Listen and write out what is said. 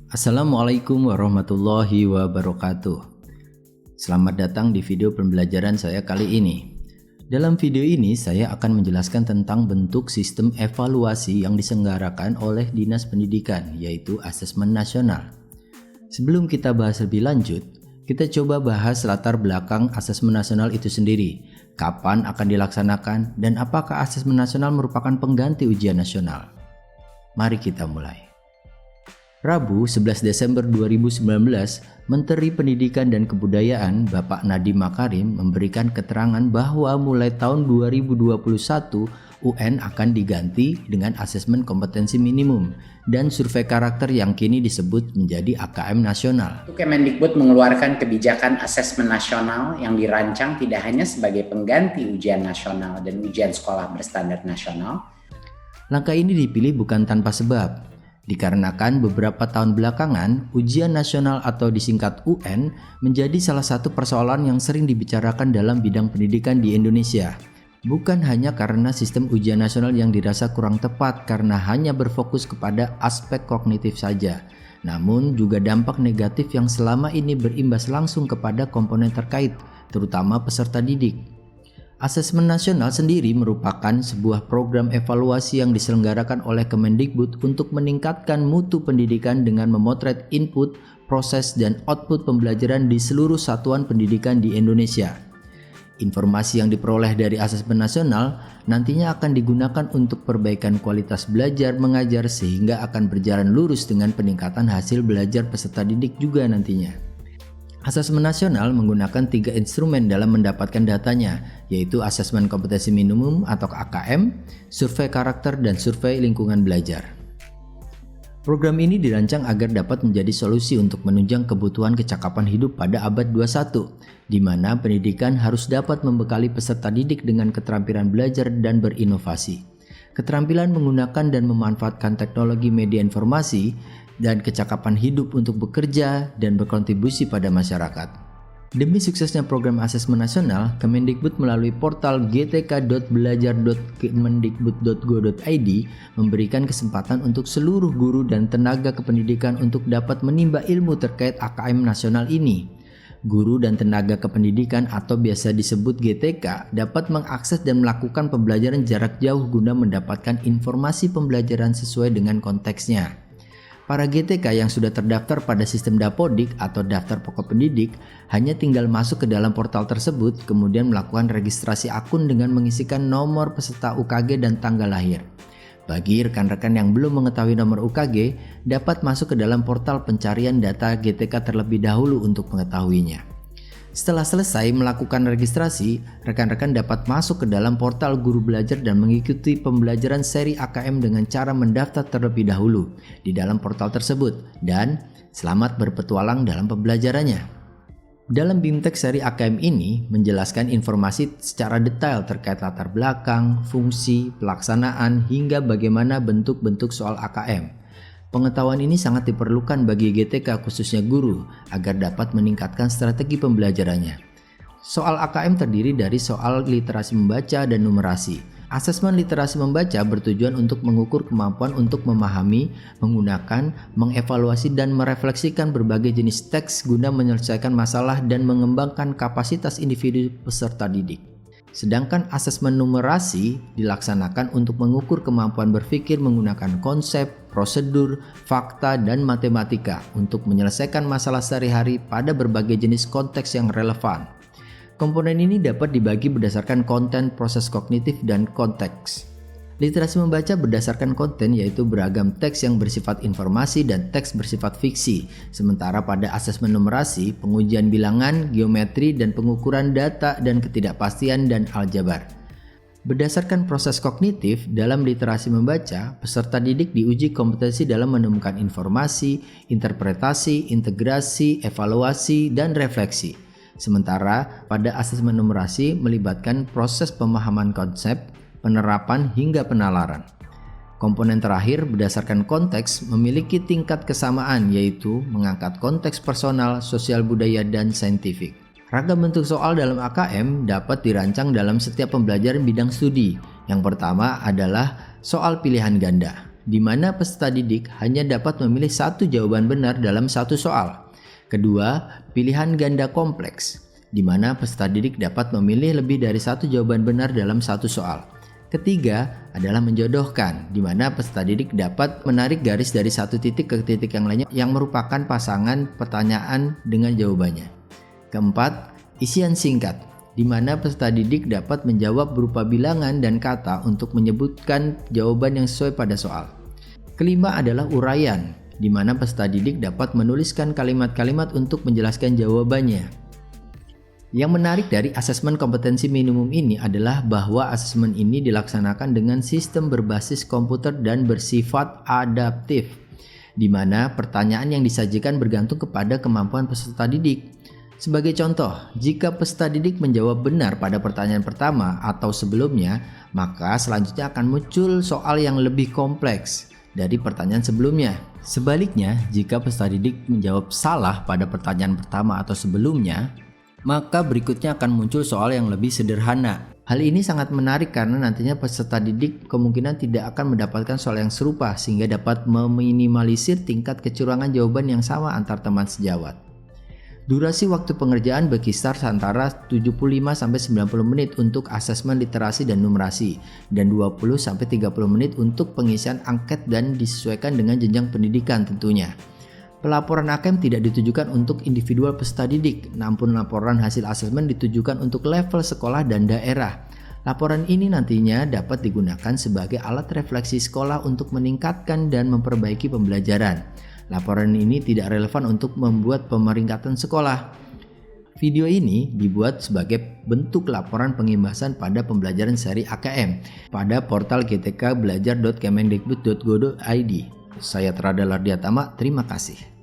Assalamualaikum warahmatullahi wabarakatuh. Selamat datang di video pembelajaran saya kali ini. Dalam video ini saya akan menjelaskan tentang bentuk sistem evaluasi yang diselenggarakan oleh Dinas Pendidikan, yaitu Asesmen Nasional. Sebelum kita bahas lebih lanjut, kita coba bahas latar belakang Asesmen Nasional itu sendiri, kapan akan dilaksanakan, dan apakah Asesmen Nasional merupakan pengganti ujian nasional. Mari kita mulai. Rabu 11 Desember 2019, Menteri Pendidikan dan Kebudayaan Bapak Nadiem Makarim memberikan keterangan bahwa mulai tahun 2021 UN akan diganti dengan asesmen kompetensi minimum dan survei karakter yang kini disebut menjadi AKM nasional. Kemendikbud mengeluarkan kebijakan asesmen nasional yang dirancang tidak hanya sebagai pengganti ujian nasional dan ujian sekolah berstandar nasional. Langkah ini dipilih bukan tanpa sebab. Dikarenakan beberapa tahun belakangan, ujian nasional atau disingkat UN menjadi salah satu persoalan yang sering dibicarakan dalam bidang pendidikan di Indonesia. Bukan hanya karena sistem ujian nasional yang dirasa kurang tepat karena hanya berfokus kepada aspek kognitif saja, namun juga dampak negatif yang selama ini berimbas langsung kepada komponen terkait, terutama peserta didik. Asesmen Nasional sendiri merupakan sebuah program evaluasi yang diselenggarakan oleh Kemendikbud untuk meningkatkan mutu pendidikan dengan memotret input, proses, dan output pembelajaran di seluruh satuan pendidikan di Indonesia. Informasi yang diperoleh dari Asesmen Nasional nantinya akan digunakan untuk perbaikan kualitas belajar mengajar sehingga akan berjalan lurus dengan peningkatan hasil belajar peserta didik juga nantinya. Asesmen Nasional menggunakan 3 instrumen dalam mendapatkan datanya, yaitu Asesmen Kompetensi Minimum atau AKM, Survei Karakter, dan Survei Lingkungan Belajar. Program ini dirancang agar dapat menjadi solusi untuk menunjang kebutuhan kecakapan hidup pada abad 21, di mana pendidikan harus dapat membekali peserta didik dengan keterampilan belajar dan berinovasi. Keterampilan menggunakan dan memanfaatkan teknologi media informasi dan kecakapan hidup untuk bekerja dan berkontribusi pada masyarakat. Demi suksesnya program Asesmen Nasional, Kemendikbud melalui portal gtk.belajar.kemendikbud.go.id memberikan kesempatan untuk seluruh guru dan tenaga kependidikan untuk dapat menimba ilmu terkait AKM nasional ini. Guru dan tenaga kependidikan atau biasa disebut GTK dapat mengakses dan melakukan pembelajaran jarak jauh guna mendapatkan informasi pembelajaran sesuai dengan konteksnya. Para GTK yang sudah terdaftar pada sistem Dapodik atau daftar pokok pendidik hanya tinggal masuk ke dalam portal tersebut kemudian melakukan registrasi akun dengan mengisikan nomor peserta UKG dan tanggal lahir. Bagi rekan-rekan yang belum mengetahui nomor UKG, dapat masuk ke dalam portal pencarian data GTK terlebih dahulu untuk mengetahuinya. Setelah selesai melakukan registrasi, rekan-rekan dapat masuk ke dalam portal Guru Belajar dan mengikuti pembelajaran seri AKM dengan cara mendaftar terlebih dahulu di dalam portal tersebut dan selamat berpetualang dalam pembelajarannya. Dalam BIMTEK seri AKM ini menjelaskan informasi secara detail terkait latar belakang, fungsi, pelaksanaan, hingga bagaimana bentuk-bentuk soal AKM. Pengetahuan ini sangat diperlukan bagi GTK khususnya guru agar dapat meningkatkan strategi pembelajarannya. Soal AKM terdiri dari soal literasi membaca dan numerasi. Asesmen literasi membaca bertujuan untuk mengukur kemampuan untuk memahami, menggunakan, mengevaluasi, dan merefleksikan berbagai jenis teks guna menyelesaikan masalah dan mengembangkan kapasitas individu peserta didik. Sedangkan asesmen numerasi dilaksanakan untuk mengukur kemampuan berpikir menggunakan konsep, prosedur, fakta, dan matematika untuk menyelesaikan masalah sehari-hari pada berbagai jenis konteks yang relevan. Komponen ini dapat dibagi berdasarkan konten, proses kognitif, dan konteks. Literasi membaca berdasarkan konten yaitu beragam teks yang bersifat informasi dan teks bersifat fiksi. Sementara pada asesmen numerasi, pengujian bilangan, geometri, dan pengukuran data dan ketidakpastian dan aljabar. Berdasarkan proses kognitif, dalam literasi membaca, peserta didik diuji kompetensi dalam menemukan informasi, interpretasi, integrasi, evaluasi, dan refleksi. Sementara pada asesmen numerasi melibatkan proses pemahaman konsep, penerapan, hingga penalaran. Komponen terakhir berdasarkan konteks memiliki tingkat kesamaan yaitu mengangkat konteks personal, sosial budaya, dan saintifik. Ragam bentuk soal dalam AKM dapat dirancang dalam setiap pembelajaran bidang studi. Yang pertama adalah soal pilihan ganda. di mana peserta didik hanya dapat memilih satu jawaban benar dalam satu soal. Kedua, pilihan ganda kompleks, di mana peserta didik dapat memilih lebih dari satu jawaban benar dalam satu soal. Ketiga adalah menjodohkan, di mana peserta didik dapat menarik garis dari satu titik ke titik yang lainnya yang merupakan pasangan pertanyaan dengan jawabannya. Keempat, isian singkat, di mana peserta didik dapat menjawab berupa bilangan dan kata untuk menyebutkan jawaban yang sesuai pada soal. Kelima adalah uraian, di mana peserta didik dapat menuliskan kalimat-kalimat untuk menjelaskan jawabannya. Yang menarik dari asesmen kompetensi minimum ini adalah bahwa asesmen ini dilaksanakan dengan sistem berbasis komputer dan bersifat adaptif, di mana pertanyaan yang disajikan bergantung kepada kemampuan peserta didik. Sebagai contoh, jika peserta didik menjawab benar pada pertanyaan pertama atau sebelumnya, maka selanjutnya akan muncul soal yang lebih kompleks dari pertanyaan sebelumnya. Sebaliknya, jika peserta didik menjawab salah pada pertanyaan pertama atau sebelumnya, maka berikutnya akan muncul soal yang lebih sederhana. Hal ini sangat menarik karena nantinya peserta didik kemungkinan tidak akan mendapatkan soal yang serupa sehingga dapat meminimalisir tingkat kecurangan jawaban yang sama antar teman sejawat. Durasi waktu pengerjaan berkisar antara 75-90 menit untuk asesmen literasi dan numerasi dan 20-30 menit untuk pengisian angket dan disesuaikan dengan jenjang pendidikan tentunya. Pelaporan AKM tidak ditujukan untuk individual peserta didik, namun laporan hasil asesmen ditujukan untuk level sekolah dan daerah. Laporan ini nantinya dapat digunakan sebagai alat refleksi sekolah untuk meningkatkan dan memperbaiki pembelajaran. Laporan ini tidak relevan untuk membuat pemeringkatan sekolah. Video ini dibuat sebagai bentuk laporan pengimbasan pada pembelajaran seri AKM pada portal gtkbelajar.kemendikbud.go.id. Saya Trada Lardiatama, terima kasih.